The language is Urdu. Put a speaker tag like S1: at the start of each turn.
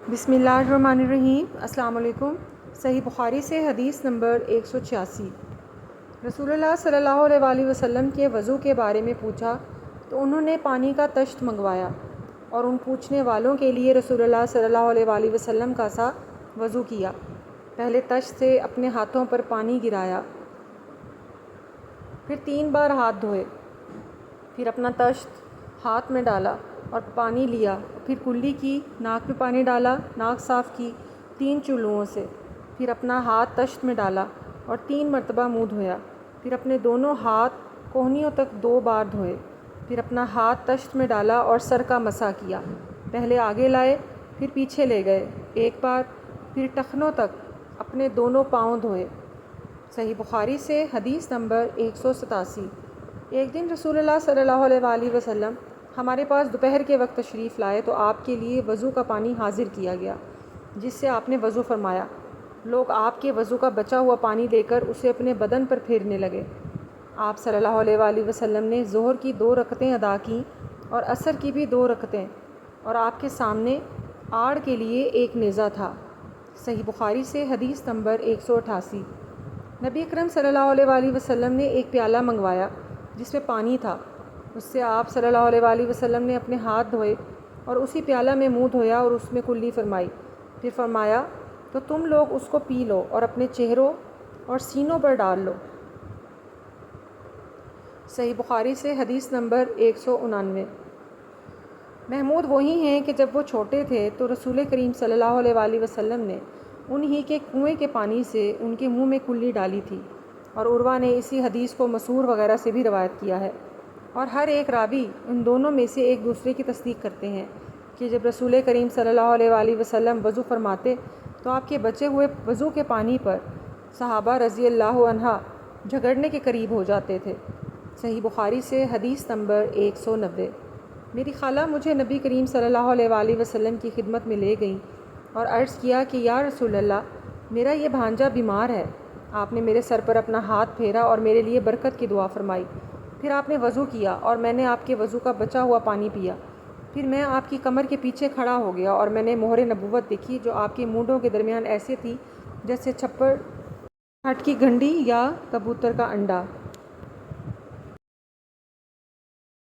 S1: بسم اللہ الرحمن الرحیم۔ السلام علیکم۔ صحیح بخاری سے حدیث نمبر 186۔ رسول اللہ صلی اللہ علیہ وآلہ وسلم کے وضو کے بارے میں پوچھا تو انہوں نے پانی کا طشت منگوایا اور ان پوچھنے والوں کے لیے رسول اللہ صلی اللہ علیہ وآلہ وسلم کا سا وضو کیا۔ پہلے طشت سے اپنے ہاتھوں پر پانی گرایا، پھر 3 بار ہاتھ دھوئے، پھر اپنا طشت ہاتھ میں ڈالا اور پانی لیا، پھر کلی کی، ناک میں پانی ڈالا، ناک صاف کی 3 چولوؤں سے، پھر اپنا ہاتھ طشت میں ڈالا اور 3 مرتبہ منہ دھویا، پھر اپنے دونوں ہاتھ کوہنیوں تک 2 بار دھوئے، پھر اپنا ہاتھ طشت میں ڈالا اور سر کا مسح کیا، پہلے آگے لائے پھر پیچھے لے گئے 1 بار، پھر ٹخنوں تک اپنے دونوں پاؤں دھوئے۔ صحیح بخاری سے حدیث نمبر 187۔ ایک دن رسول اللہ صلی اللہ علیہ وآلہ وسلم ہمارے پاس دوپہر کے وقت تشریف لائے تو آپ کے لیے وضو کا پانی حاضر کیا گیا، جس سے آپ نے وضو فرمایا۔ لوگ آپ کے وضو کا بچا ہوا پانی لے کر اسے اپنے بدن پر پھیرنے لگے۔ آپ صلی اللہ علیہ وآلہ وسلم نے ظہر کی 2 رکعتیں ادا کیں اور عصر کی بھی 2 رکعتیں، اور آپ کے سامنے آڑ کے لیے ایک نیزہ تھا۔ صحیح بخاری سے حدیث نمبر 188۔ نبی اکرم صلی اللہ علیہ وآلہ وسلم نے ایک پیالہ منگوایا جس میں پانی تھا، اس سے آپ صلی اللہ علیہ وآلہ وسلم نے اپنے ہاتھ دھوئے اور اسی پیالہ میں منہ دھویا اور اس میں کلی فرمائی، پھر فرمایا تو تم لوگ اس کو پی لو اور اپنے چہروں اور سینوں پر ڈال لو۔ صحیح بخاری سے حدیث نمبر 189۔ محمود وہی ہیں کہ جب وہ چھوٹے تھے تو رسول کریم صلی اللہ علیہ وآلہ وسلم نے انہی کے کنویں کے پانی سے ان کے منہ میں کلی ڈالی تھی، اور عروہ نے اسی حدیث کو مسعور وغیرہ سے بھی روایت کیا ہے، اور ہر ایک راوی ان دونوں میں سے ایک دوسرے کی تصدیق کرتے ہیں کہ جب رسول کریم صلی اللہ علیہ وآلہ وسلم وضو فرماتے تو آپ کے بچے ہوئے وضو کے پانی پر صحابہ رضی اللہ عنہ جھگڑنے کے قریب ہو جاتے تھے۔ صحیح بخاری سے حدیث نمبر 190۔ میری خالہ مجھے نبی کریم صلی اللہ علیہ وآلہ وسلم کی خدمت میں لے گئیں اور عرض کیا کہ یا رسول اللہ، میرا یہ بھانجا بیمار ہے۔ آپ نے میرے سر پر اپنا ہاتھ پھیرا اور میرے لیے برکت کی دعا فرمائی، پھر آپ نے وضو کیا اور میں نے آپ کے وضو کا بچا ہوا پانی پیا، پھر میں آپ کی کمر کے پیچھے کھڑا ہو گیا اور میں نے مہر نبوت دیکھی جو آپ کے مونڈوں کے درمیان ایسے تھی جیسے چھپڑ ہٹ کی گھنڈی یا کبوتر کا انڈا۔